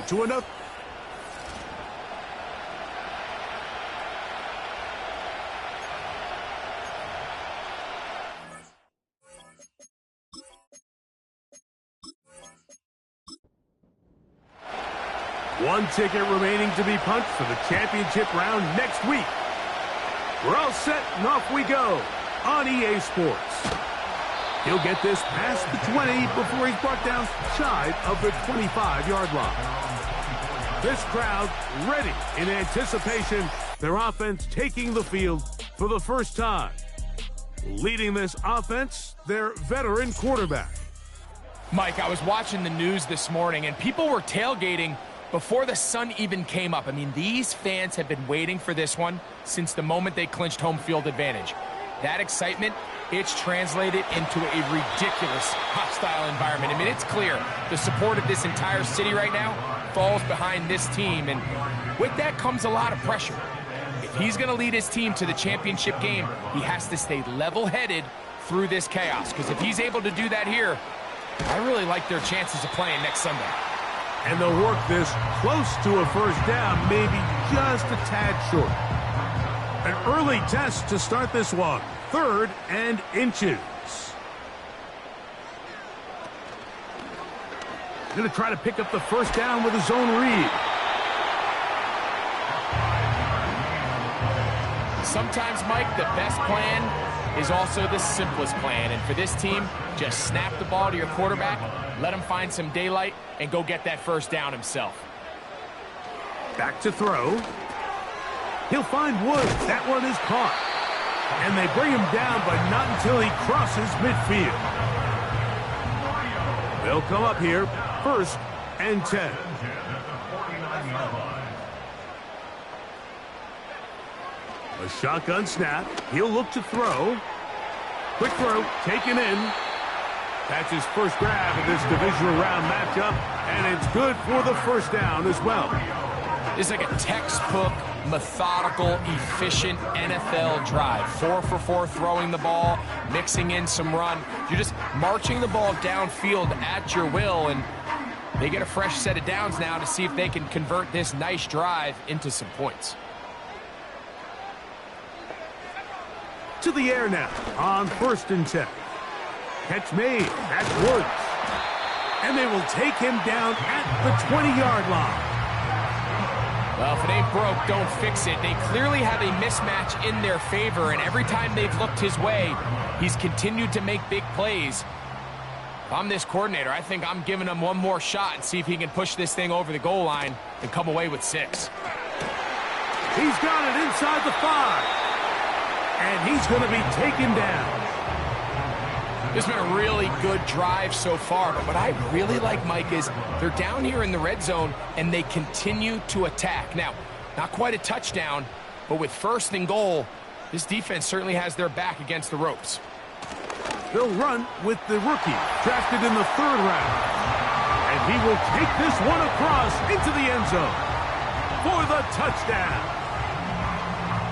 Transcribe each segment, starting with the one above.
to another. One ticket remaining to be punched for the championship round next week. We're all set and off we go on EA Sports. He'll get this past the 20 before he's brought down shy of the 25-yard line. This crowd ready in anticipation, their offense taking the field for the first time. Leading this offense, their veteran quarterback. Mike, I was watching the news this morning, and people were tailgating before the sun even came up. I mean, these fans have been waiting for this one since the moment they clinched home field advantage. That excitement, it's translated into a ridiculous hostile environment. I mean, it's clear the support of this entire city right now falls behind this team, and with that comes a lot of pressure. If he's going to lead his team to the championship game, he has to stay level-headed through this chaos, because if he's able to do that here, I really like their chances of playing next Sunday. And they'll work this close to a first down, maybe just a tad short. An early test to start this one. 3rd and inches. Going to try to pick up the first down with his own read. Sometimes, Mike, the best plan is also the simplest plan. And for this team, just snap the ball to your quarterback, let him find some daylight, and go get that first down himself. Back to throw. He'll find Woods. That one is caught. And they bring him down, but not until he crosses midfield. They'll come up here, 1st and 10. A shotgun snap. He'll look to throw. Quick throw, taken in. That's his first grab in this divisional round matchup, and it's good for the first down as well. It's like a textbook, methodical, efficient NFL drive. 4 for 4 throwing the ball, mixing in some run. You're just marching the ball downfield at your will, and they get a fresh set of downs now to see if they can convert this nice drive into some points. To the air now on 1st and 10. Catch made. That's Woods. And they will take him down at the 20-yard line. Well, if it ain't broke, don't fix it. They clearly have a mismatch in their favor, and every time they've looked his way, he's continued to make big plays. If I'm this coordinator, I think I'm giving him one more shot and see if he can push this thing over the goal line and come away with 6. He's got it inside the 5. And he's going to be taken down. This has been a really good drive so far, but what I really like, Mike, is they're down here in the red zone, and they continue to attack. Now, not quite a touchdown, but with 1st and goal, this defense certainly has their back against the ropes. They'll run with the rookie, drafted in the 3rd round. And he will take this one across into the end zone for the touchdown.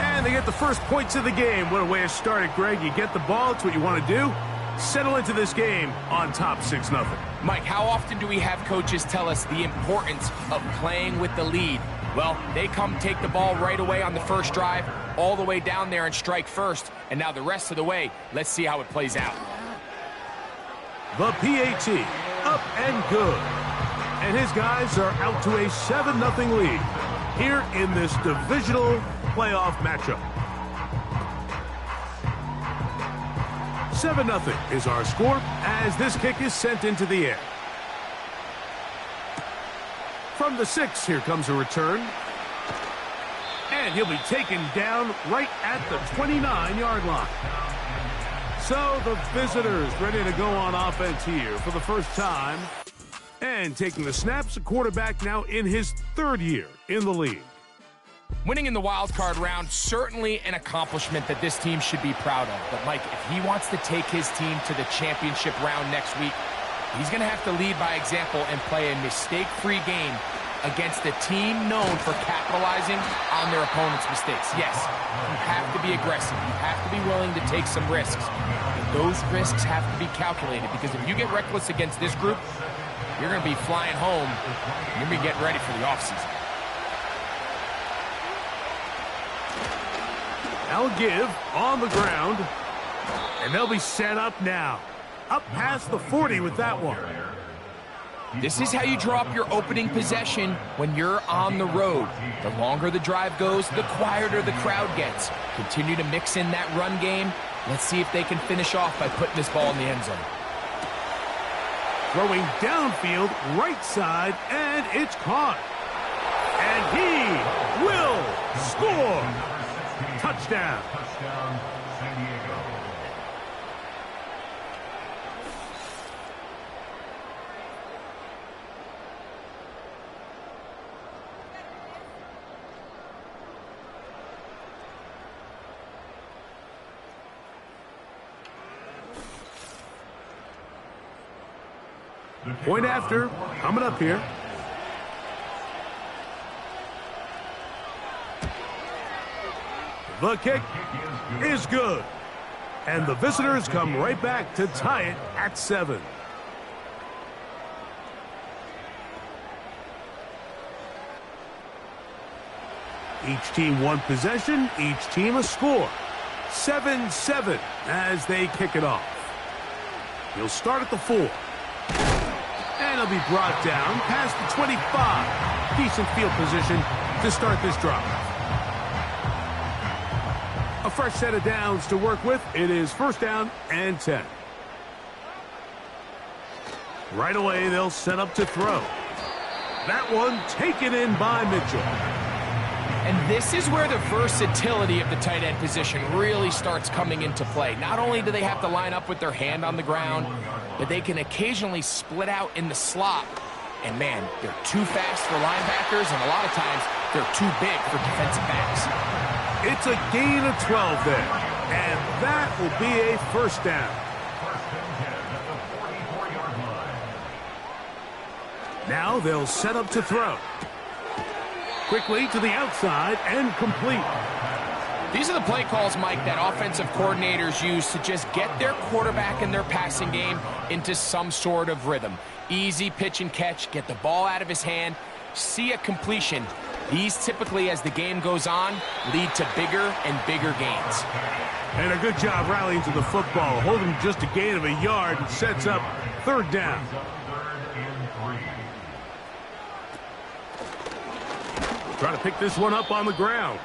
And they get the first points of the game. What a way to start it, Greg. You get the ball. It's what you want to do. Settle into this game on top 6-0. Mike, how often do we have coaches tell us the importance of playing with the lead? Well, they come take the ball right away on the first drive, all the way down there and strike first. And now the rest of the way, let's see how it plays out. The PAT, up and good. And his guys are out to a 7-0 lead here in this divisional playoff matchup. 7-0 is our score as this kick is sent into the air. From the 6, here comes a return. And he'll be taken down right at the 29-yard line. So the visitors ready to go on offense here for the first time. And taking the snaps, a quarterback now in his 3rd year in the league. Winning in the wild card round, certainly an accomplishment that this team should be proud of. But, Mike, if he wants to take his team to the championship round next week, he's going to have to lead by example and play a mistake-free game against a team known for capitalizing on their opponent's mistakes. Yes, you have to be aggressive. You have to be willing to take some risks. And those risks have to be calculated, because if you get reckless against this group, you're going to be flying home. You're going to be getting ready for the offseason. They'll give on the ground, and they'll be set up now. Up past the 40 with that one. This is how you draw up your opening possession when you're on the road. The longer the drive goes, the quieter the crowd gets. Continue to mix in that run game. Let's see if they can finish off by putting this ball in the end zone. Throwing downfield, right side, and it's caught. And he will score. Touchdown. Touchdown, San Diego. Point after, coming up here. The kick is good. And the visitors come right back to tie it at 7. Each team one possession, each team a score. 7-7 as they kick it off. He'll start at the 4. And he'll be brought down past the 25. Decent field position to start this drive. A fresh set of downs to work with. It is 1st down and 10. Right away, they'll set up to throw. That one taken in by Mitchell. And this is where the versatility of the tight end position really starts coming into play. Not only do they have to line up with their hand on the ground, but they can occasionally split out in the slot. And man, they're too fast for linebackers, and a lot of times they're too big for defensive backs. It's a gain of 12 there, and that will be a 1st down. Now they'll set up to throw. Quickly to the outside and complete. These are the play calls, Mike, that offensive coordinators use to just get their quarterback and their passing game into some sort of rhythm. Easy pitch and catch, get the ball out of his hand, see a completion. These typically, as the game goes on, lead to bigger and bigger gains. And a good job rallying to the football, holding just a gain of a yard and sets up 3rd down. Trying to pick this one up on the ground.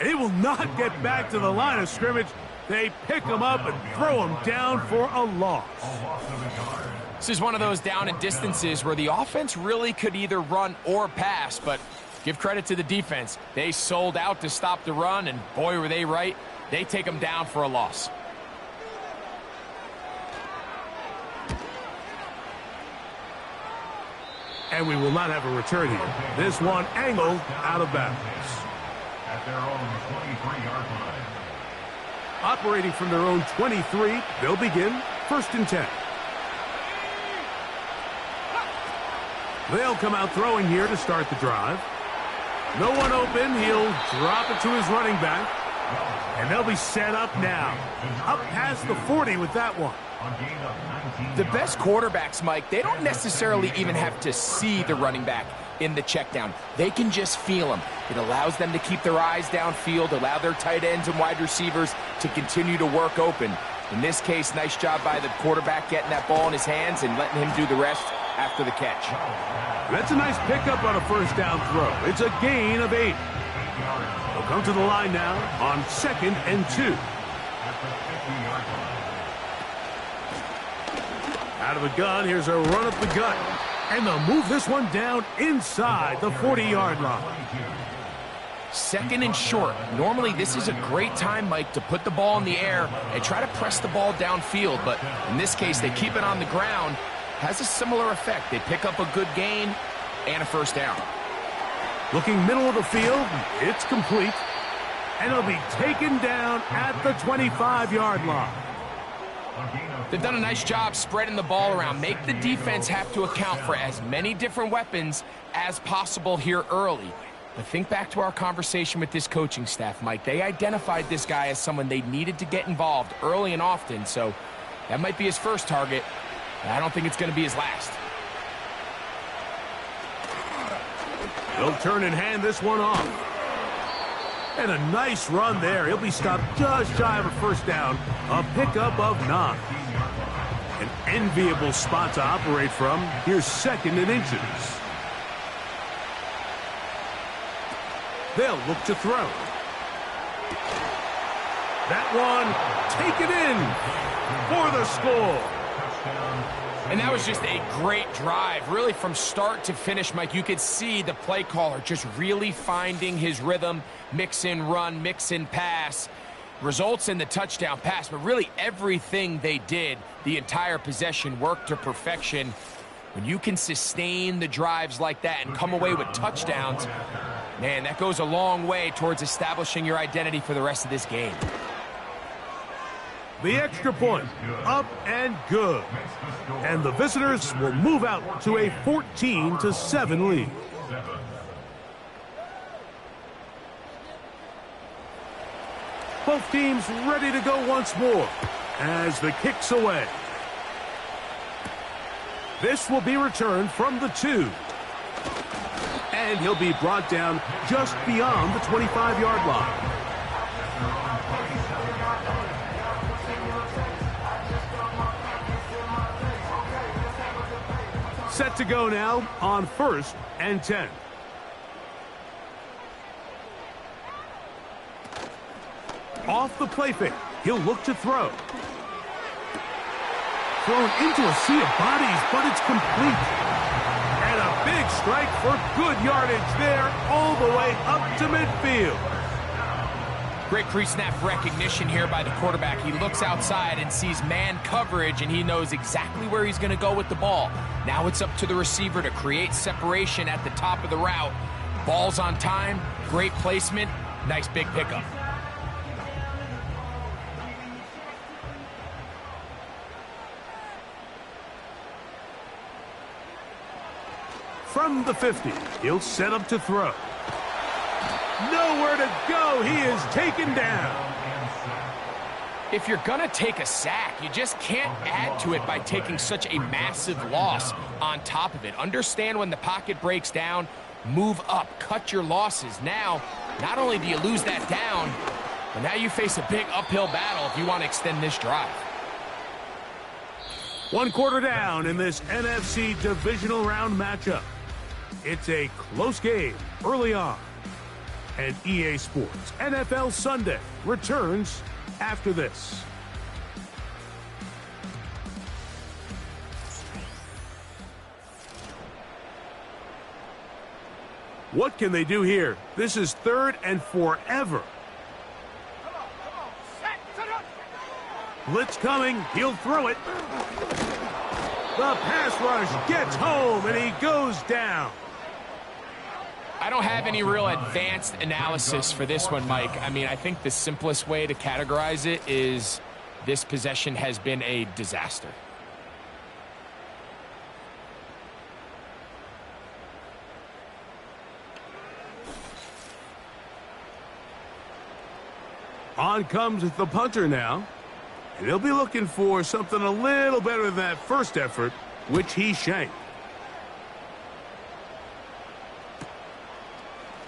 He will not get back to the line of scrimmage. They pick him up and throw him down for a loss. This is one of those down and distances where the offense really could either run or pass, but give credit to the defense. They sold out to stop the run, and boy, were they right. They take them down for a loss. And we will not have a return here. This one angled out of bounds. At their own 23-yard line. Operating from their own 23, they'll begin 1st and 10. They'll come out throwing here to start the drive. No one open. He'll drop it to his running back. And they'll be set up now. Up past the 40 with that one. The best quarterbacks, Mike, they don't necessarily even have to see the running back in the check down. They can just feel him. It allows them to keep their eyes downfield, allow their tight ends and wide receivers to continue to work open. In this case, nice job by the quarterback getting that ball in his hands and letting him do the rest after the catch. That's a nice pickup on a 1st down throw. It's a gain of 8. They'll come to the line now on 2nd and 2. Out of the gun, here's a run up the gut. And they'll move this one down inside the 40-yard line. 2nd and short. Normally, this is a great time, Mike, to put the ball in the air and try to press the ball downfield. But in this case, they keep it on the ground. Has a similar effect. They pick up a good gain and a 1st down. Looking middle of the field, it's complete. And it'll be taken down at the 25-yard line. They've done a nice job spreading the ball around. Make the defense have to account for as many different weapons as possible here early. But think back to our conversation with this coaching staff, Mike. They identified this guy as someone they needed to get involved early and often, so that might be his first target, but I don't think it's going to be his last. He'll turn and hand this one off. And a nice run there. He'll be stopped just shy of a first down. A pickup of 9. An enviable spot to operate from. Here's 2nd and inches. They'll look to throw. That one taken in for the score. And that was just a great drive. Really from start to finish, Mike, you could see the play caller just really finding his rhythm. Mix in run, mix in pass. Results in the touchdown pass, but really everything they did, the entire possession worked to perfection. When you can sustain the drives like that and come away with touchdowns, man, that goes a long way towards establishing your identity for the rest of this game. The extra point, up and good. And the visitors will move out to a 14-7 lead. Both teams ready to go once more as the kick's away. This will be returned from the 2. And he'll be brought down just beyond the 25-yard line. Set to go now on 1st and 10. Off the play fake, he'll look to throw. Thrown into a sea of bodies, but it's complete. And a big strike for good yardage there, all the way up to midfield. Great pre-snap recognition here by the quarterback. He looks outside and sees man coverage, and he knows exactly where he's going to go with the ball. Now it's up to the receiver to create separation at the top of the route. Ball's on time, great placement, nice big pickup. From the 50, he'll set up to throw. Nowhere to go. He is taken down. If you're going to take a sack, you just can't add to it by taking such a massive loss on top of it. Understand when the pocket breaks down, move up, cut your losses. Now, not only do you lose that down, but now you face a big uphill battle if you want to extend this drive. 1 quarter down in this NFC divisional round matchup. It's a close game early on. And EA Sports NFL Sunday returns after this. What can they do here? This is 3rd and forever. Blitz coming. He'll throw it. The pass rush gets home, and he goes down. I don't have any real advanced analysis for this one, Mike. I mean, I think the simplest way to categorize it is this possession has been a disaster. On comes the punter now. And he'll be looking for something a little better than that first effort, which he shanked.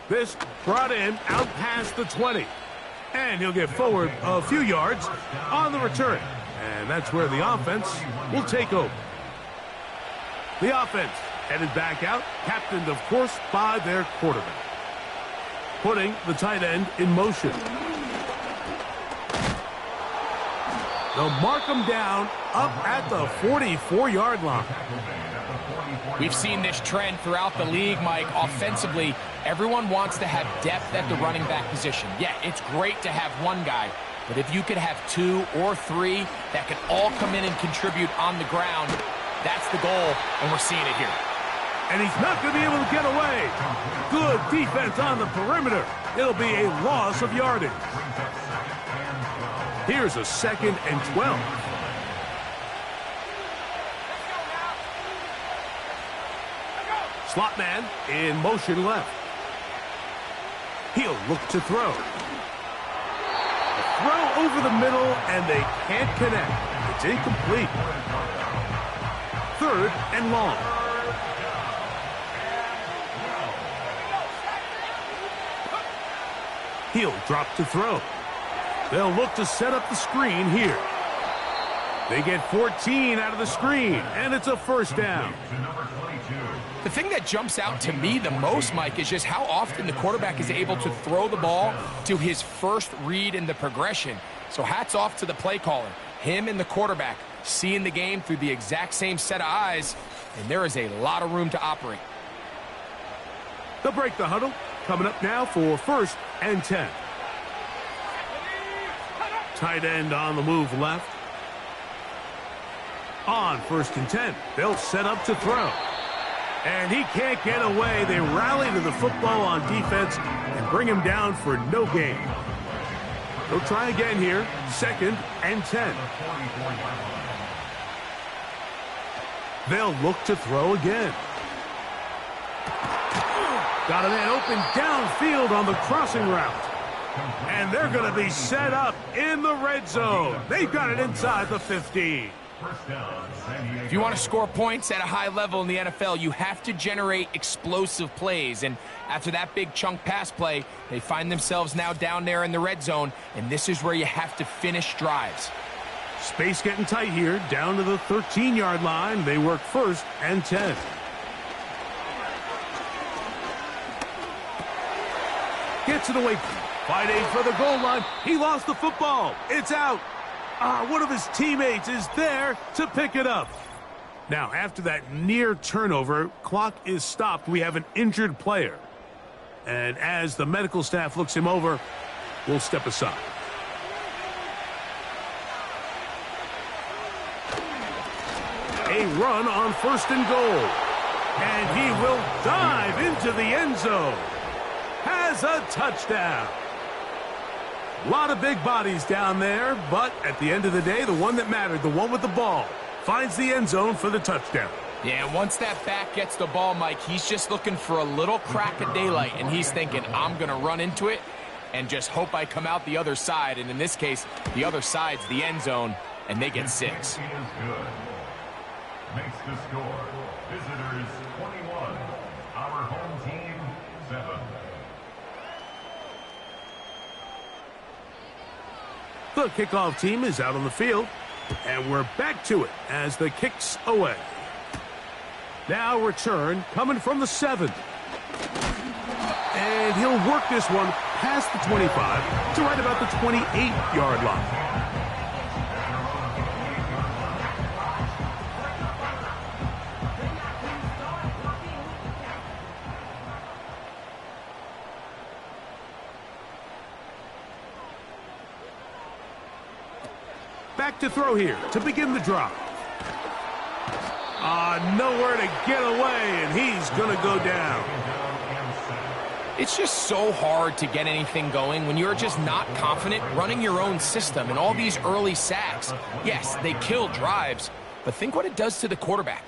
This brought him out past the 20. And he'll get forward a few yards on the return. And that's where the offense will take over. The offense headed back out, captained, of course, by their quarterback. Putting the tight end in motion. They'll mark him down up at the 44-yard line. We've seen this trend throughout the league, Mike. Offensively, everyone wants to have depth at the running back position. Yeah, it's great to have one guy, but if you could have 2 or 3 that can all come in and contribute on the ground, that's the goal, and we're seeing it here. And he's not going to be able to get away. Good defense on the perimeter. It'll be a loss of yardage. Here's a 2nd and 12. Slot man in motion left. He'll look to throw. A throw over the middle, and they can't connect. It's incomplete. 3rd and long. He'll drop to throw. They'll look to set up the screen here. They get 14 out of the screen, and it's a first down. The thing that jumps out to me the most, Mike, is just how often the quarterback is able to throw the ball to his first read in the progression. So hats off to the play caller. Him and the quarterback seeing the game through the exact same set of eyes, and there is a lot of room to operate. They'll break the huddle. Coming up now for 1st and 10. Tight end on the move left. On 1st and 10, they'll set up to throw. And he can't get away. They rally to the football on defense and bring him down for no gain. They'll try again here. 2nd and 10. They'll look to throw again. Got a man open downfield on the crossing route. And they're going to be set up in the red zone. They've got it inside the 15. If you want to score points at a high level in the NFL, you have to generate explosive plays. And after that big chunk pass play, they find themselves now down there in the red zone. And this is where you have to finish drives. Space getting tight here. Down to the 13-yard line. They work 1st and 10. Gets it away. Fighting for the goal line. He lost the football. It's out. One of his teammates is there to pick it up. Now, after that near turnover, clock is stopped. We have an injured player. And as the medical staff looks him over, we'll step aside. A run on 1st and goal. And he will dive into the end zone. Has a touchdown. A lot of big bodies down there, but at the end of the day, the one that mattered, the one with the ball, finds the end zone for the touchdown. Yeah, once that back gets the ball, Mike, he's just looking for a little crack of daylight, and he's thinking, I'm going to run into it and just hope I come out the other side. And in this case, the other side's the end zone, and they get 6. Makes the score. Visitors 21. Our home team 7. The kickoff team is out on the field, and we're back to it as the kick's away. Now return coming from the 7. And he'll work this one past the 25 to right about the 28-yard line. Back to throw here to begin the drive. Nowhere to get away, and he's going to go down. It's just so hard to get anything going when you're just not confident running your own system. And all these early sacks, yes, they kill drives, but think what it does to the quarterback.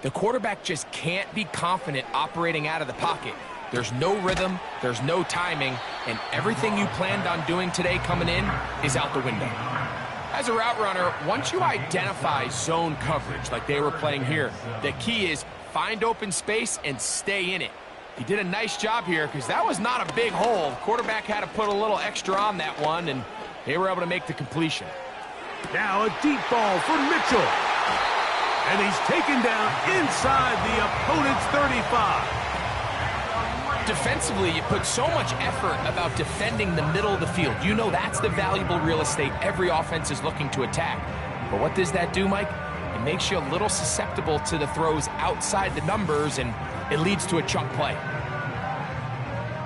The quarterback just can't be confident operating out of the pocket. There's no rhythm, there's no timing, and everything you planned on doing today coming in is out the window. As a route runner, once you identify zone coverage like they were playing here, the key is find open space and stay in it. He did a nice job here because that was not a big hole. Quarterback had to put a little extra on that one, and they were able to make the completion. Now a deep ball for Mitchell. And he's taken down inside the opponent's 35. Defensively, you put so much effort about defending the middle of the field. You know that's the valuable real estate every offense is looking to attack. But what does that do, Mike? It makes you a little susceptible to the throws outside the numbers, and it leads to a chunk play.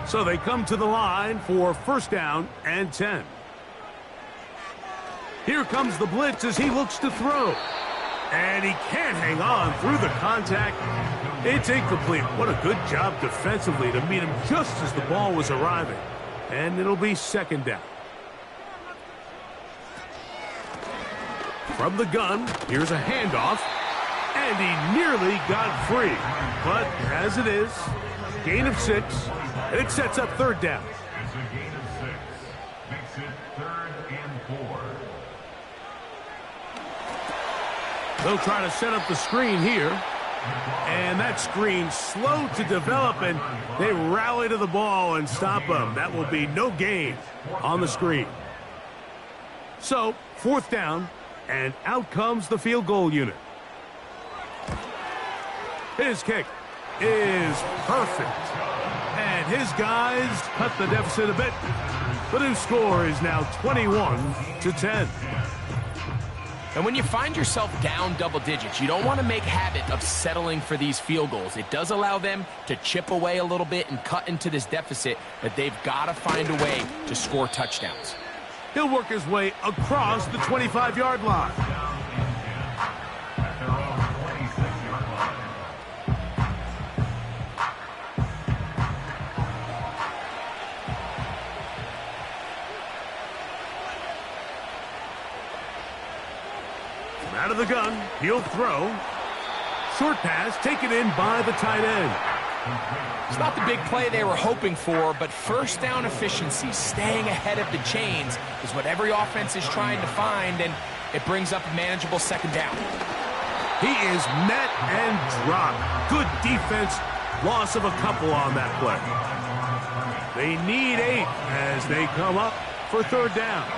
So they come to the line for 1st down and 10. Here comes the blitz as he looks to throw. And he can't hang on through the contact. It's incomplete. What a good job defensively to meet him just as the ball was arriving. And it'll be 2nd down. From the gun, here's a handoff. And he nearly got free. But as it is, gain of 6. And it sets up 3rd down. It's a gain of 6. Makes it 3rd and 4. They'll try to set up the screen here. And that screen slow to develop, and they rally to the ball and stop him. That will be no gain on the screen. So, 4th down, and out comes the field goal unit. His kick is perfect. And his guys cut the deficit a bit. The new score is now 21-10. And when you find yourself down double digits, you don't want to make habit of settling for these field goals. It does allow them to chip away a little bit and cut into this deficit, but they've got to find a way to score touchdowns. He'll work his way across the 25-yard line. Out of the gun, he'll throw. Short pass taken in by the tight end. It's not the big play they were hoping for, but first down efficiency, staying ahead of the chains, is what every offense is trying to find, and it brings up a manageable 2nd down. He is met and dropped. Good defense, loss of a couple on that play. They need 8 as they come up for 3rd down.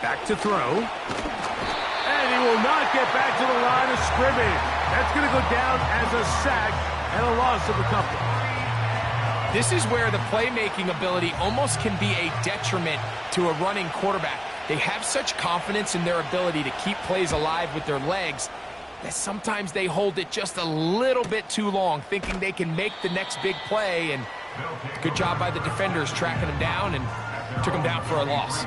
Back to throw. And he will not get back to the line of scrimmage. That's going to go down as a sack and a loss of a couple. This is where the playmaking ability almost can be a detriment to a running quarterback. They have such confidence in their ability to keep plays alive with their legs that sometimes they hold it just a little bit too long, thinking they can make the next big play. And good job by the defenders tracking him down and took him down for a loss.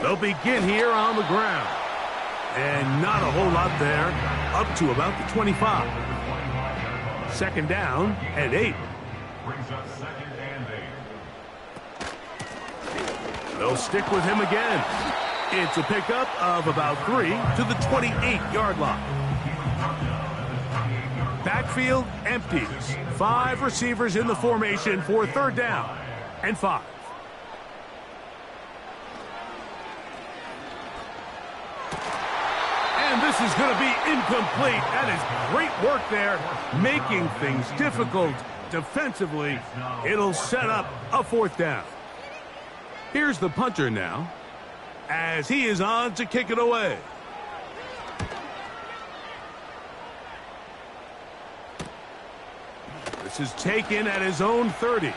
They'll begin here on the ground. And not a whole lot there. Up to about the 25. 2nd down and 8. Brings up 2nd and 8. They'll stick with him again. It's a pickup of about 3 to the 28-yard line. Backfield empties. 5 receivers in the formation for 3rd down and 5. And this is going to be incomplete. That is great work there, making things difficult defensively. It'll set up a 4th down. Here's the punter now, as he is on to kick it away. This is taken at his own 30.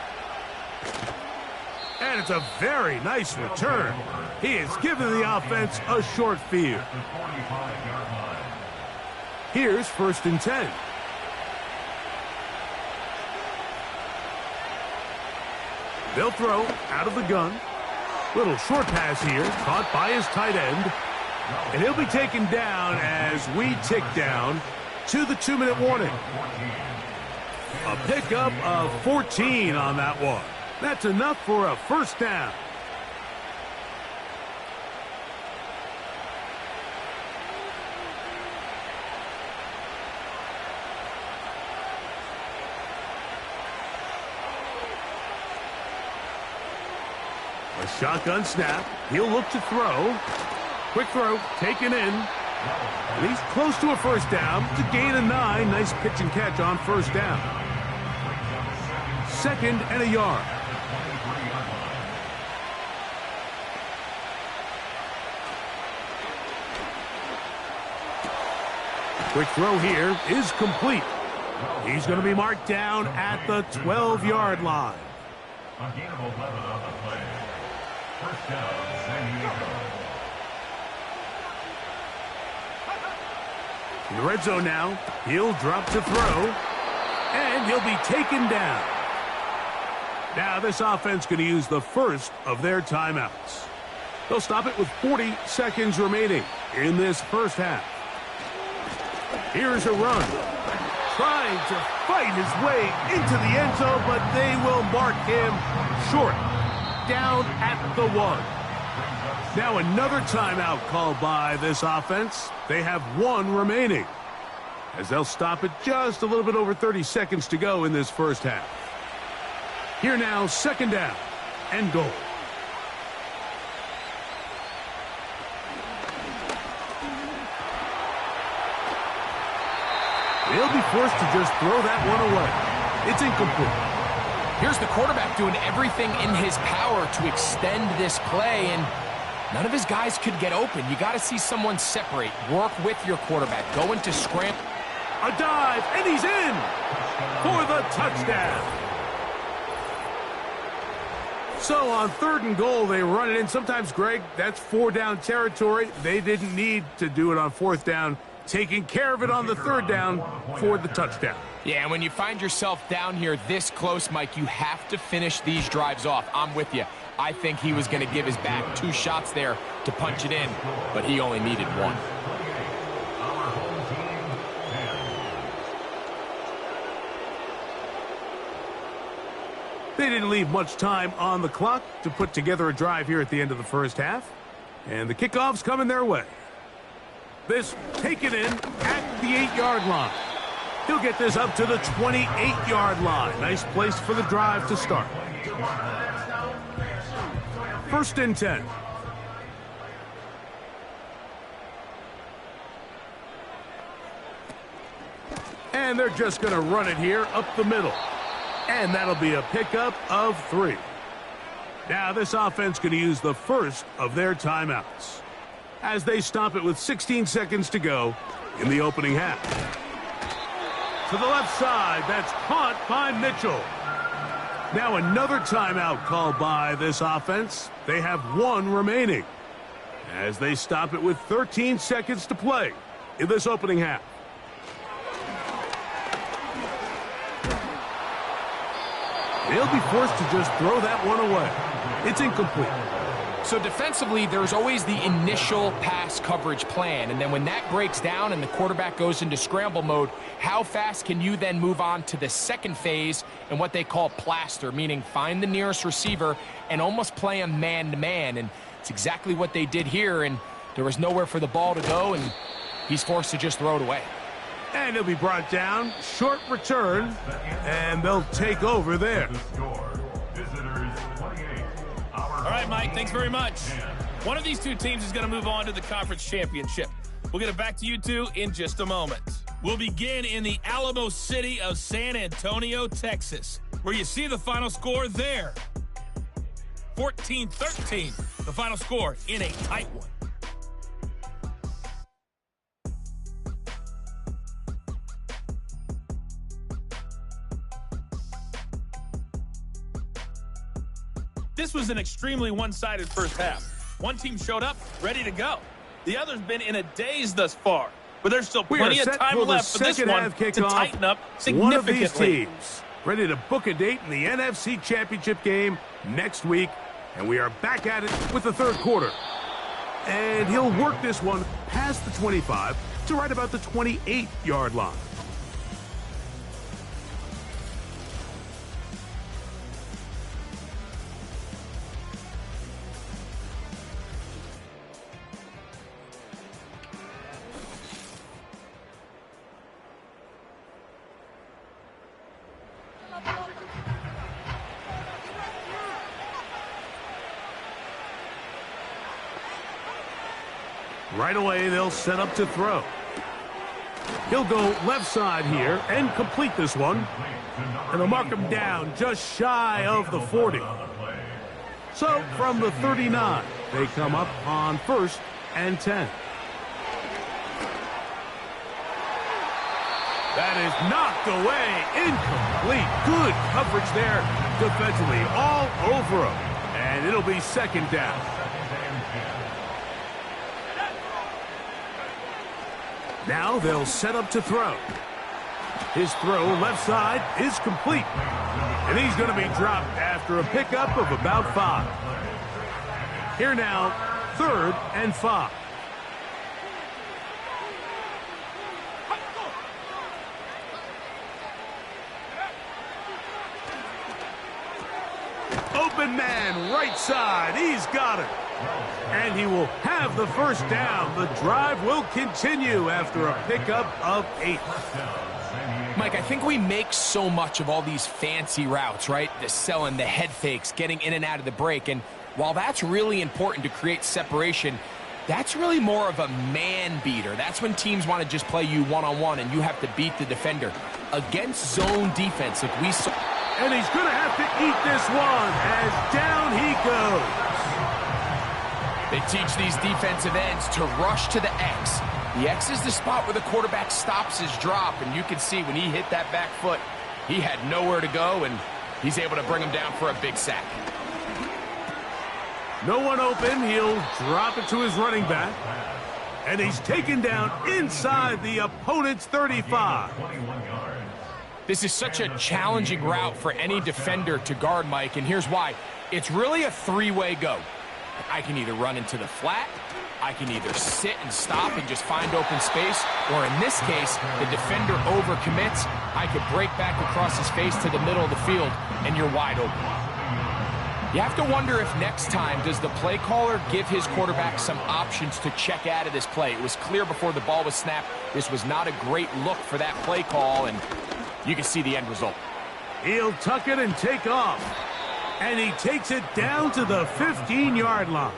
And it's a very nice return. He has given the offense a short field. Here's 1st and 10. They'll throw out of the gun. Little short pass here, caught by his tight end. And he'll be taken down as we tick down to the 2-minute warning. A pickup of 14 on that one. That's enough for a 1st down. A shotgun snap. He'll look to throw. Quick throw, taken in. And he's close to a 1st down to gain a 9. Nice pitch and catch on 1st down. 2nd and a yard. Quick throw here is complete. He's going to be marked down at the 12-yard line. A gain of 11 on the play. 1st down, San Diego. In the red zone now, he'll drop to throw, and he'll be taken down. Now this offense going to use the first of their timeouts. They'll stop it with 40 seconds remaining in this 1st half. Here's a run. Trying to fight his way into the end zone, but they will mark him short. Down at the 1. Now another timeout called by this offense. They have one remaining, as they'll stop it just a little bit over 30 seconds to go in this first half. Here now, second down and goal. They'll be forced to just throw that one away. It's incomplete. Here's the quarterback doing everything in his power to extend this play, and none of his guys could get open. You got to see someone separate. Work with your quarterback. Go into scramble. A dive, and he's in for the touchdown. So on 3rd and goal, they run it in. Sometimes, Greg, that's 4-down territory. They didn't need to do it on 4th down. Taking care of it on the 3rd down for the touchdown. Yeah, and when you find yourself down here this close, Mike, you have to finish these drives off. I'm with you. I think he was going to give his back 2 shots there to punch it in, but he only needed 1. They didn't leave much time on the clock to put together a drive here at the end of the first half, and the kickoff's coming their way. This taken in at the 8-yard line. He'll get this up to the 28-yard line. Nice place for the drive to start. 1st and 10. And they're just going to run it here up the middle. And that'll be a pickup of 3. Now this offense going to use the first of their timeouts, as they stop it with 16 seconds to go in the opening half. To the left side, that's caught by Mitchell. Now another timeout called by this offense. They have 1 remaining, as they stop it with 13 seconds to play in this opening half. They'll be forced to just throw that one away. It's incomplete. So defensively, there's always the initial pass coverage plan, and then when that breaks down and the quarterback goes into scramble mode, how fast can you then move on to the second phase and what they call plaster, meaning find the nearest receiver and almost play him man-to-man, and it's exactly what they did here, and there was nowhere for the ball to go, and he's forced to just throw it away. And he'll be brought down, short return, and they'll take over there. All right, Mike, thanks very much. One of these 2 teams is going to move on to the conference championship. We'll get it back to you 2 in just a moment. We'll begin in the Alamo City of San Antonio, Texas, where you see the final score there. 14-13, the final score in a tight one. This was an extremely one-sided first half. One team showed up, ready to go. The other's been in a daze thus far, but there's still plenty of time left for this one to tighten up significantly. One of these teams ready to book a date in the NFC Championship game next week, and we are back at it with the 3rd quarter. And he'll work this one past the 25 to right about the 28-yard line. Right away, they'll set up to throw. He'll go left side here and complete this one. And they'll mark him down just shy of the 40. So from the 39, they come up on 1st and 10. That is knocked away, incomplete. Good coverage there defensively, all over him. And it'll be 2nd down. Now they'll set up to throw. His throw left side is complete. And he's going to be dropped after a pickup of about 5. Here now, 3rd and 5. Open man, right side. He's got it. And he will have the first down. The drive will continue after a pickup of 8. Mike, I think we make so much of all these fancy routes, right? The selling, the head fakes, getting in and out of the break. And while that's really important to create separation, that's really more of a man beater. That's when teams want to just play you one-on-one and you have to beat the defender. Against zone defense, like we saw. And he's going to have to eat this one as down he goes. They teach these defensive ends to rush to the X. The X is the spot where the quarterback stops his drop, and you can see when he hit that back foot, he had nowhere to go, and he's able to bring him down for a big sack. No one open. He'll drop it to his running back. And he's taken down inside the opponent's 35. This is such a challenging route for any defender to guard, Mike, and here's why. It's really a three-way go. I can either run into the flat, I can either sit and stop and just find open space, or in this case, the defender overcommits. I could break back across his face to the middle of the field, and you're wide open. You have to wonder if next time, does the play caller give his quarterback some options to check out of this play? It was clear before the ball was snapped, this was not a great look for that play call, and you can see the end result. He'll tuck it and take off. And he takes it down to the 15-yard line.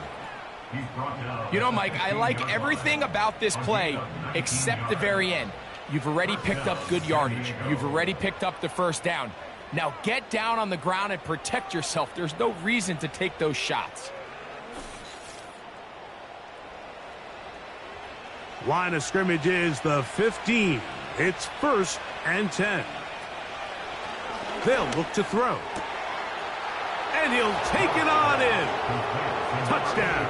You know, Mike, I like everything about this play except the very end. You've already picked up good yardage. You've already picked up the first down. Now get down on the ground and protect yourself. There's no reason to take those shots. Line of scrimmage is the 15. It's 1st and 10. They'll look to throw. And he'll take it on in. Touchdown.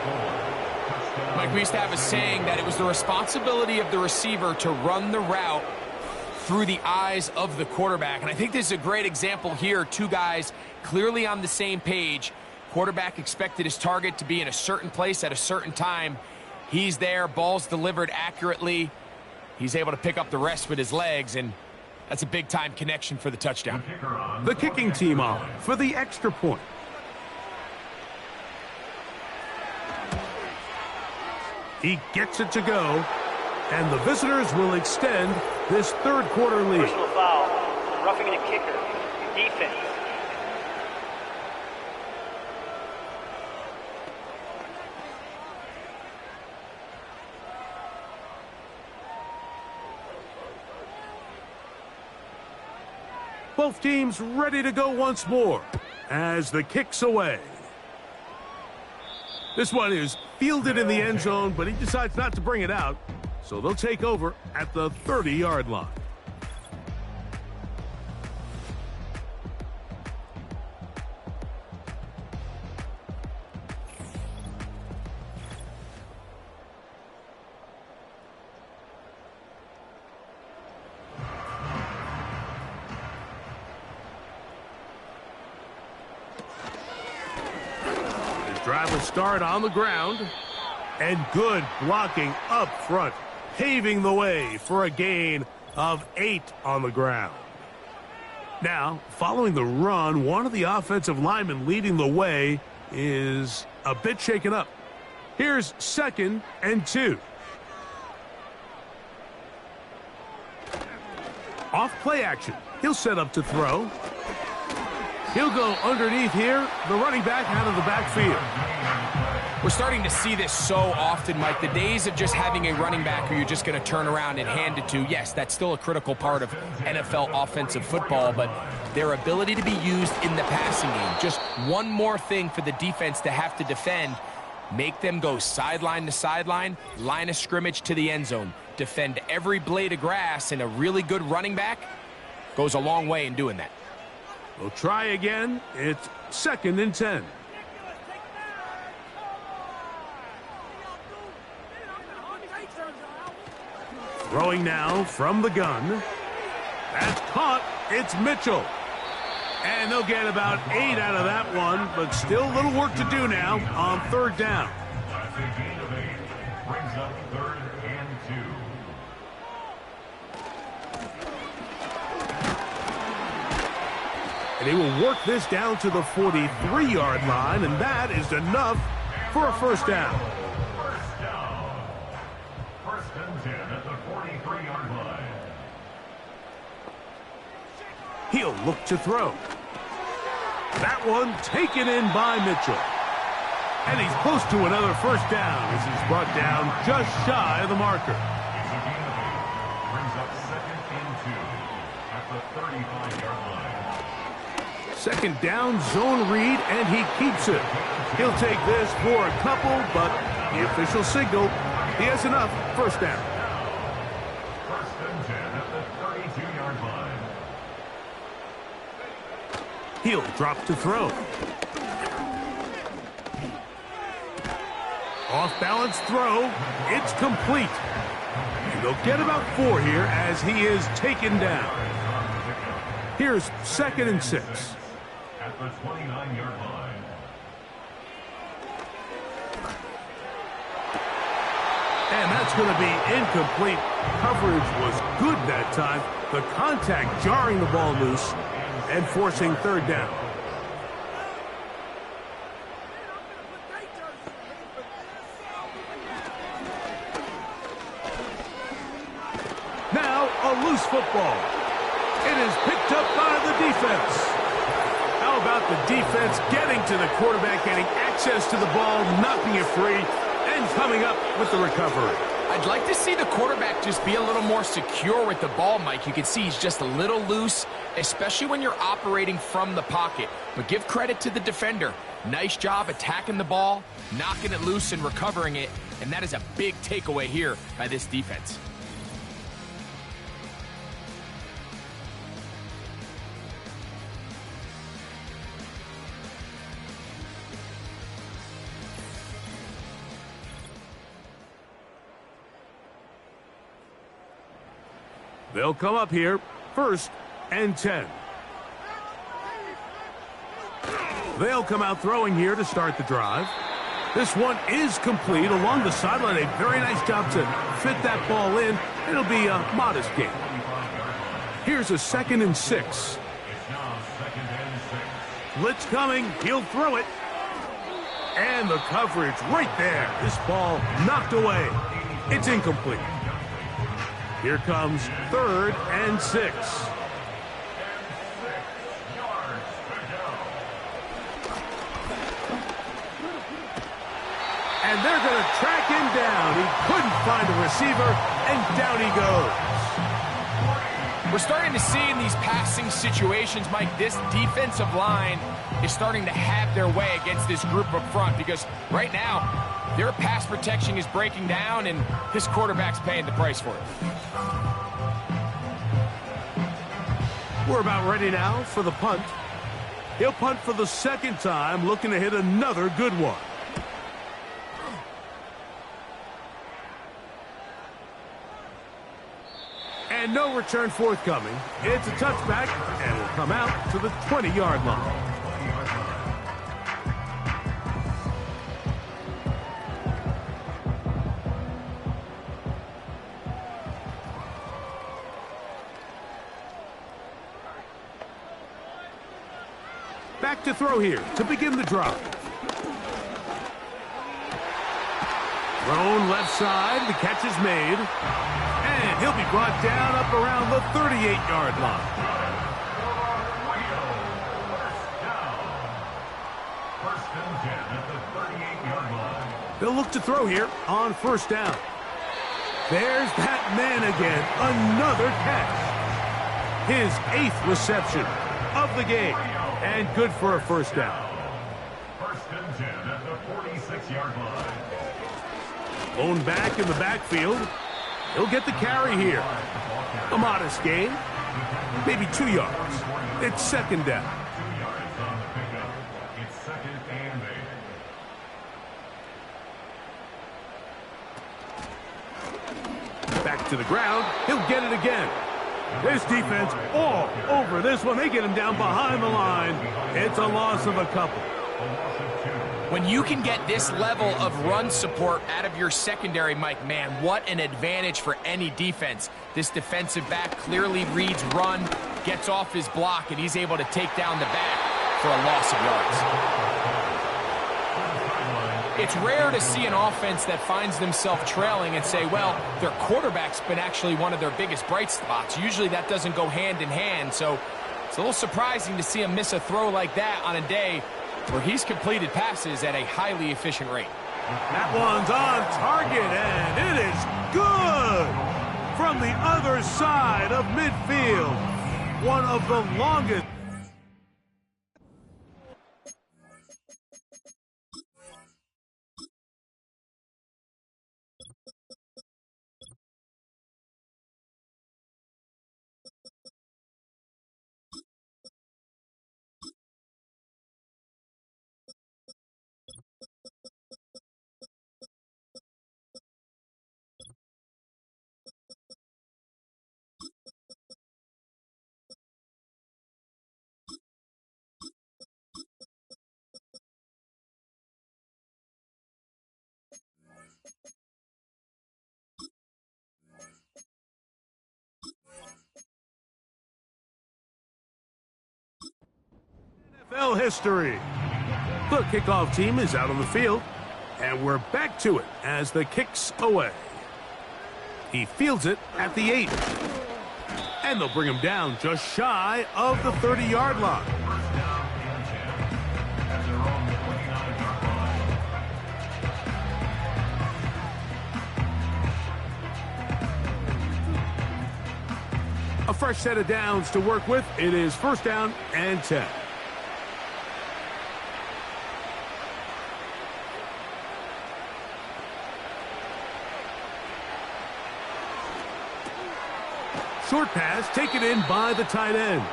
Mike, we used to have a saying that it was the responsibility of the receiver to run the route through the eyes of the quarterback. And I think this is a great example here. Two guys clearly on the same page. Quarterback expected his target to be in a certain place at a certain time. He's there, ball's delivered accurately. He's able to pick up the rest with his legs, and that's a big-time connection for the touchdown. The kicking team on for the extra point. He gets it to go, and the visitors will extend this third-quarter lead. Personal foul, roughing the kicker, defense. Both teams ready to go once more as the kick's away. This one is fielded in the end zone, but he decides not to bring it out, so they'll take over at the 30-yard line. Drive will start on the ground, and good blocking up front, paving the way for a gain of 8 on the ground. Now, following the run, one of the offensive linemen leading the way is a bit shaken up. Here's 2nd and 2. Off play action. He'll set up to throw. He'll go underneath here, the running back out of the backfield. We're starting to see this so often, Mike. The days of just having a running back who you're just going to turn around and hand it to, yes, that's still a critical part of NFL offensive football, but their ability to be used in the passing game, just one more thing for the defense to have to defend, make them go sideline to sideline, line of scrimmage to the end zone, defend every blade of grass, and a really good running back goes a long way in doing that. We'll try again. It's 2nd and 10. Throwing now from the gun. That's caught. It's Mitchell. And they'll get about 8 out of that one, but still a little work to do now on 3rd down. That's a gain of 8. Brings up 3rd and 2. And he will work this down to the 43-yard line, and that is enough for a first down. First down. First and 10 at the 43-yard line. He'll look to throw. That one taken in by Mitchell. And he's close to another first down as he's brought down just shy of the marker. It's a gain of 8. Brings up second and 2 at the 35-yard line. Second down, zone read, and he keeps it. He'll take this for a couple, but the official signal, he has enough. First down. First and 10 at the 32-yard line. He'll drop to throw. Off-balance throw. It's complete. And they'll get about 4 here as he is taken down. Here's second and 6. At the 29-yard line. And that's going to be incomplete. Coverage was good that time. The contact jarring the ball loose and forcing third down. Now a loose football. It is picked up by the defense. How about the defense getting to the quarterback, getting access to the ball, knocking it free, and coming up with the recovery? I'd like to see the quarterback just be a little more secure with the ball, Mike. You can see he's just a little loose, especially when you're operating from the pocket. But give credit to the defender. Nice job attacking the ball, knocking it loose and recovering it, and that is a big takeaway here by this defense. They'll come up here, first and 10. They'll come out throwing here to start the drive. This one is complete along the sideline. A very nice job to fit that ball in. It'll be a modest gain. Here's a second and 6. It's now second and 6. Blitz coming. He'll throw it. And the coverage right there. This ball knocked away. It's incomplete. Here comes third and 6. 6 yards to go. And they're going to track him down. He couldn't find a receiver, and down he goes. We're starting to see in these passing situations, Mike, this defensive line is starting to have their way against this group up front because right now, their pass protection is breaking down, and this quarterback's paying the price for it. We're about ready now for the punt. He'll punt for the second time, looking to hit another good one. And no return forthcoming. It's a touchback, and will come out to the 20-yard line. Back to throw here to begin the drive. Thrown left side, the catch is made. And he'll be brought down up around the 38-yard line. First and 10 at the 38-yard line. They'll look to throw here on first down. There's that man again, another catch. His 8th reception of the game, and good for a first down. First and 10 at the 46-yard line. Blown back in the backfield. He'll get the carry here. A modest gain, maybe 2 yards. It's second down. 2 yards on the pickup. It's second and 8. Back to the ground. He'll get it again. This defense all over this one. They get him down behind the line. It's a loss of a couple. When you can get this level of run support out of your secondary, Mike, man, what an advantage for any defense. This defensive back clearly reads run, gets off his block, and he's able to take down the back for a loss of yards. It's rare to see an offense that finds themselves trailing and say, well, their quarterback's been actually one of their biggest bright spots. Usually that doesn't go hand in hand, so it's a little surprising to see him miss a throw like that on a day where he's completed passes at a highly efficient rate. That one's on target, and it is good from the other side of midfield. One of the longest. NFL history. The kickoff team is out on the field, and we're back to it as the kick's away. He fields it at the 8. And they'll bring him down just shy of the 30-yard line. First down and 10. At their own 29-yard line. A fresh set of downs to work with. It is first down and 10. Short pass taken in by the tight end.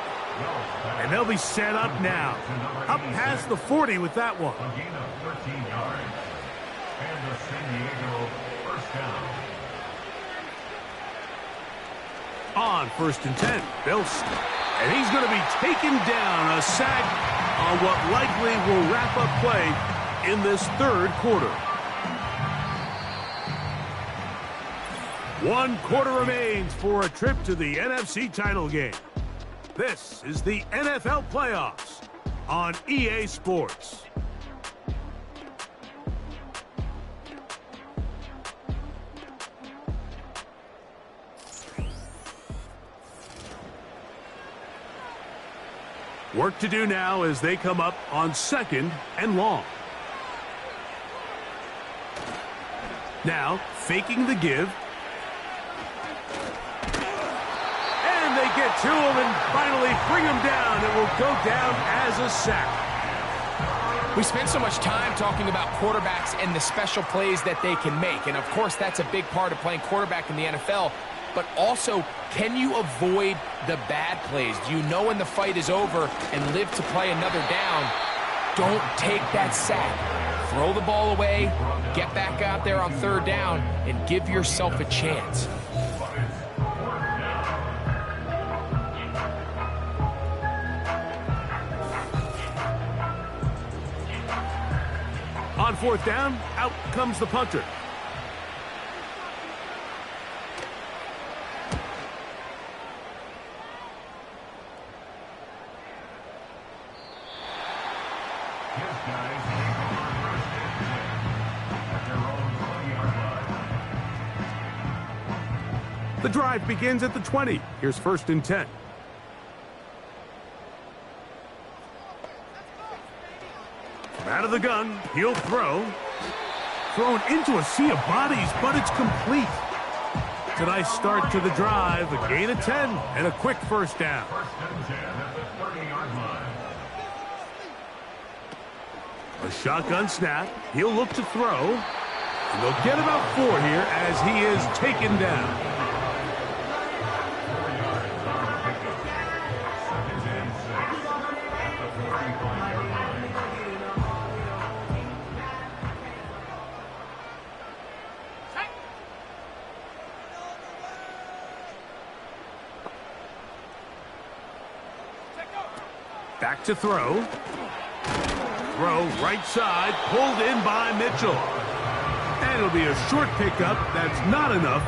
And they'll be set up now. Up past the 40 with that one. A gain of 13 yards. And the San Diego first down. On first and 10, and he's going to be taken down. A sack on what likely will wrap up play in this third quarter. 1 quarter remains for a trip to the NFC title game. This is the NFL playoffs on EA Sports. Work to do now as they come up on second and long. Now, faking the give. And they get to him and finally bring him down. It will go down as a sack. We spend so much time talking about quarterbacks and the special plays that they can make. And, of course, that's a big part of playing quarterback in the NFL. But also, can you avoid the bad plays? Do you know when the fight is over and live to play another down? Don't take that sack. Throw the ball away, get back out there on third down, and give yourself a chance. On fourth down, out comes the punter. The drive begins at the 20. Here's first and 10. From out of the gun, he'll throw. Thrown into a sea of bodies, but it's complete. It's a nice start to the drive. A gain of 10 and a quick first down. First and 10 at the 30-yard line. A shotgun snap. He'll look to throw. And they'll get about 4 here as he is taken down. Back to throw. Throw right side, pulled in by Mitchell. And it'll be a short pickup. That's not enough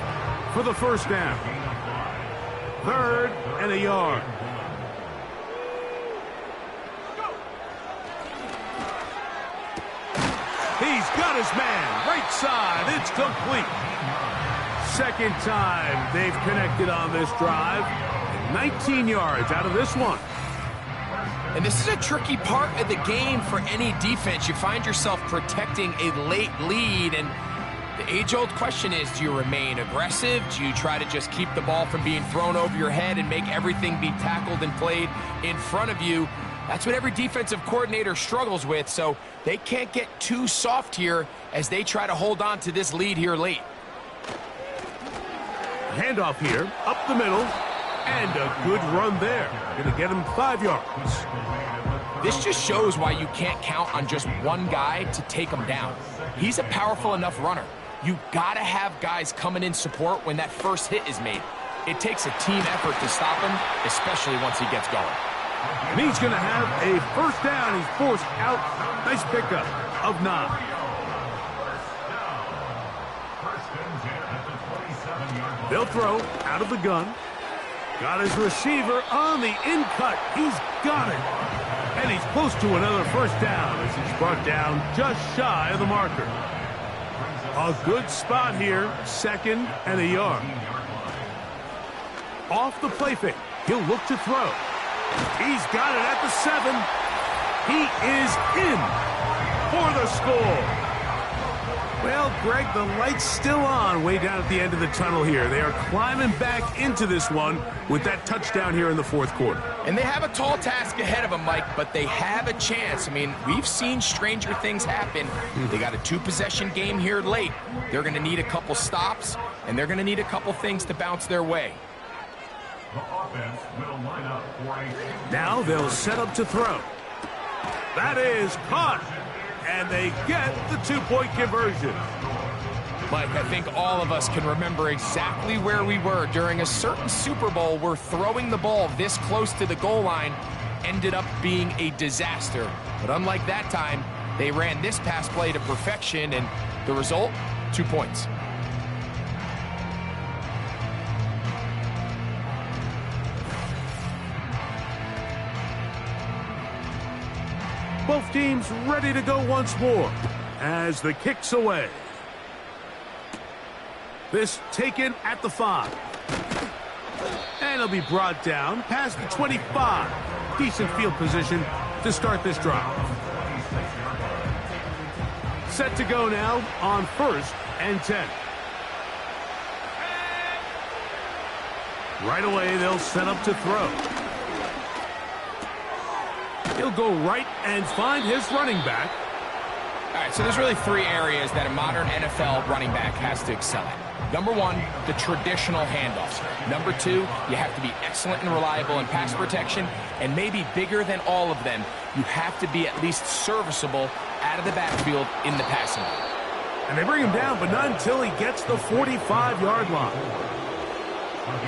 for the first down. 3rd and a yard. He's got his man, right side, it's complete. Second time they've connected on this drive. 19 yards out of this one. And this is a tricky part of the game for any defense. You find yourself protecting a late lead, and the age-old question is, do you remain aggressive? Do you try to just keep the ball from being thrown over your head and make everything be tackled and played in front of you? That's what every defensive coordinator struggles with, so they can't get too soft here as they try to hold on to this lead here late. Handoff here, up the middle, and a good run there. Going to get him 5 yards. This just shows why you can't count on just one guy to take him down. He's a powerful enough runner. You gotta have guys coming in support when that first hit is made. It takes a team effort to stop him, especially once he gets going. And he's going to have a first down. He's forced out. Nice pickup of 9. They'll throw out of the gun. Got his receiver on the in-cut. He's got it. And he's close to another first down as he's brought down just shy of the marker. A good spot here, 2nd and a yard. Off the play fake, he'll look to throw. He's got it at the 7. He is in for the score. Well, Greg, the light's still on way down at the end of the tunnel here. They are climbing back into this one with that touchdown here in the 4th quarter. And they have a tall task ahead of them, Mike, but they have a chance. I mean, we've seen stranger things happen. They got a 2-possession game here late. They're going to need a couple stops, and they're going to need a couple things to bounce their way. The offense will line up for a... Now they'll set up to throw. That is caught. And they get the 2-point conversion. Mike, I think all of us can remember exactly where we were during a certain Super Bowl where throwing the ball this close to the goal line ended up being a disaster. But unlike that time, they ran this pass play to perfection, and the result, 2 points. Both teams ready to go once more as the kick's away. This taken at the 5. And he'll be brought down past the 25. Decent field position to start this drive. Set to go now on 1st and 10. Right away, they'll set up to throw. He'll go right and find his running back. All right, so there's really 3 areas that a modern NFL running back has to excel at. Number 1, the traditional handoffs. Number 2, you have to be excellent and reliable in pass protection. And maybe bigger than all of them, you have to be at least serviceable out of the backfield in the passing game. And they bring him down, but not until he gets the 45-yard line.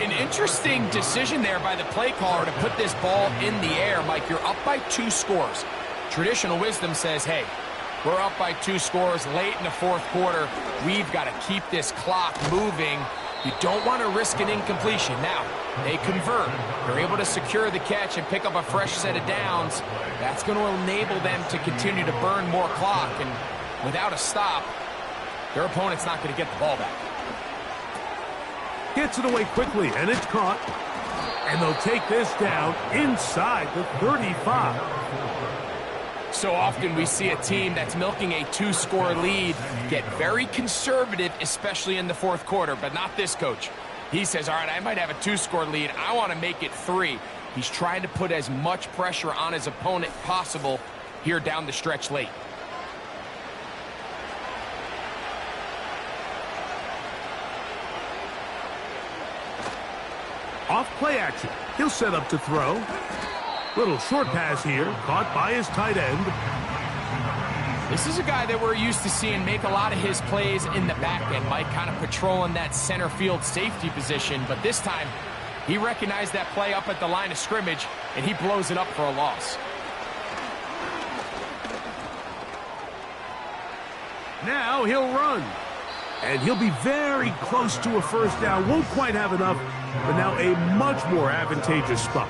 An interesting decision there by the play caller to put this ball in the air. Mike, you're up by 2 scores. Traditional wisdom says, hey, we're up by 2 scores late in the 4th quarter. We've got to keep this clock moving. You don't want to risk an incompletion. Now, they convert. They're able to secure the catch and pick up a fresh set of downs. That's going to enable them to continue to burn more clock. And without a stop, their opponent's not going to get the ball back. Gets it away quickly, and it's caught. And they'll take this down inside the 35. So often we see a team that's milking a 2-score lead get very conservative, especially in the 4th quarter, but not this coach. He says, all right, I might have a 2-score lead. I want to make it 3. He's trying to put as much pressure on his opponent possible here down the stretch late. Off play action. He'll set up to throw. Little short pass here, caught by his tight end. This is a guy that we're used to seeing make a lot of his plays in the back end, Mike, kind of patrolling that center field safety position. But this time, he recognized that play up at the line of scrimmage, and he blows it up for a loss. Now he'll run. And he'll be very close to a first down. Won't quite have enough, but now a much more advantageous spot.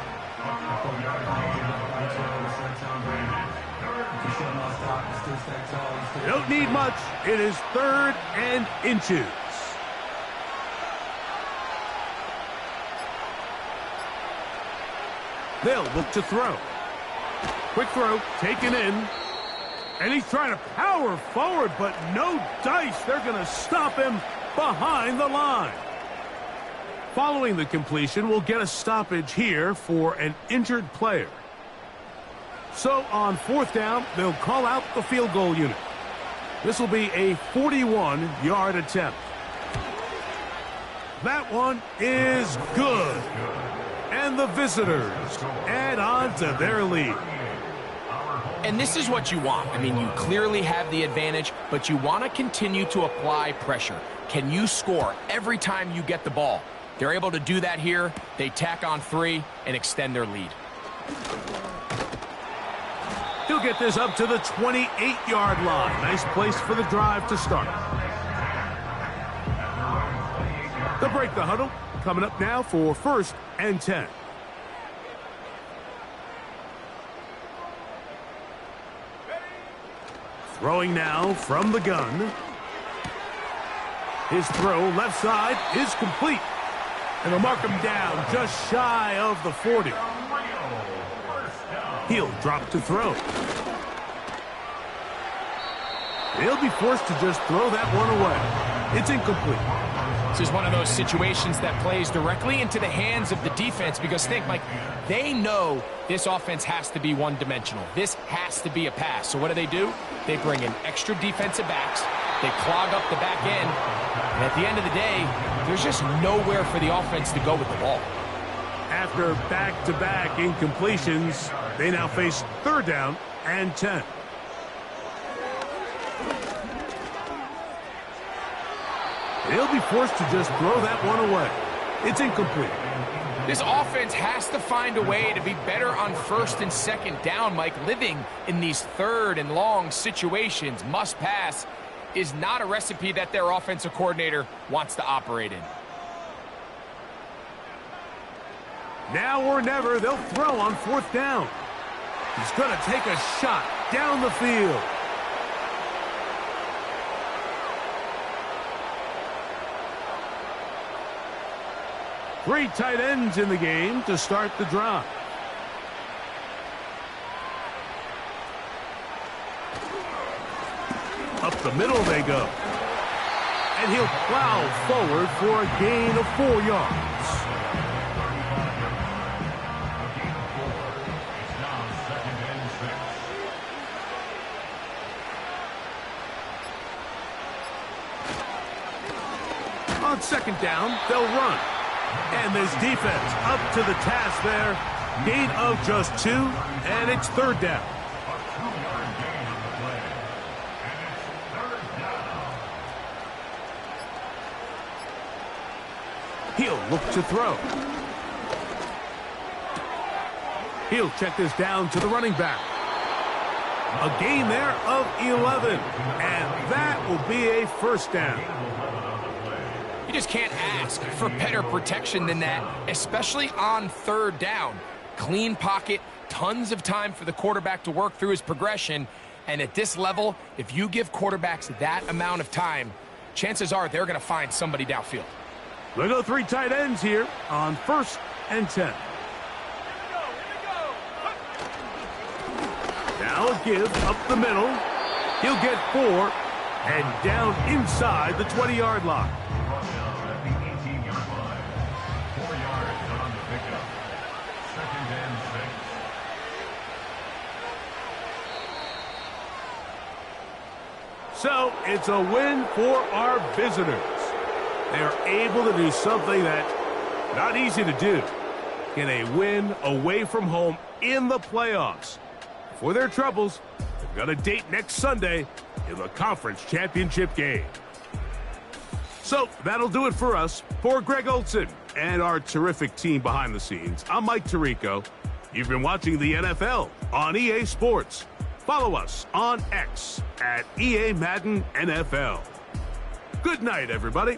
They don't need much. It is 3rd and inches. They'll look to throw. Quick throw, taken in. And he's trying to power forward, but no dice. They're going to stop him behind the line. Following the completion, we'll get a stoppage here for an injured player. So on 4th down, they'll call out the field goal unit. This will be a 41-yard attempt. That one is good. And the visitors add on to their lead. And this is what you want. I mean, you clearly have the advantage, but you want to continue to apply pressure. Can you score every time you get the ball? They're able to do that here. They tack on 3 and extend their lead. He'll get this up to the 28-yard line. Nice place for the drive to start. They'll break the huddle. Coming up now for 1st and 10. Throwing now from the gun. His throw left side is complete. And they'll mark him down just shy of the 40. He'll drop to throw. He'll be forced to just throw that one away. It's incomplete. This is one of those situations that plays directly into the hands of the defense because think, Mike, they know this offense has to be one-dimensional. This has to be a pass. So what do? They bring in extra defensive backs. They clog up the back end. And at the end of the day, there's just nowhere for the offense to go with the ball. After back-to-back incompletions, they now face 3rd down and 10. He'll be forced to just throw that one away. It's incomplete. This offense has to find a way to be better on 1st and 2nd down, Mike. Living in these 3rd and long situations, must pass, is not a recipe that their offensive coordinator wants to operate in. Now or never, they'll throw on 4th down. He's going to take a shot down the field. Three tight ends in the game to start the drive. Up the middle they go. And he'll plow forward for a gain of 4 yards. On 2nd down, they'll run. And this defense up to the task there. Gain of just 2, and it's 3rd down. He'll look to throw. He'll check this down to the running back. A gain there of 11, and that will be a 1st down. You just can't ask for better protection than that, especially on 3rd down. Clean pocket, tons of time for the quarterback to work through his progression. And at this level, if you give quarterbacks that amount of time, chances are they're going to find somebody downfield. They'll go 3 tight ends here on 1st and 10. Now a give up the middle. He'll get 4 and down inside the 20-yard line. So it's a win for our visitors. They're able to do something that's not easy to do. Get a win away from home in the playoffs. For their troubles, they've got a date next Sunday in the conference championship game. So that'll do it for us. For Greg Olson and our terrific team behind the scenes, I'm Mike Tirico. You've been watching the NFL on EA Sports. Follow us on X at EA Madden NFL. Good night, everybody.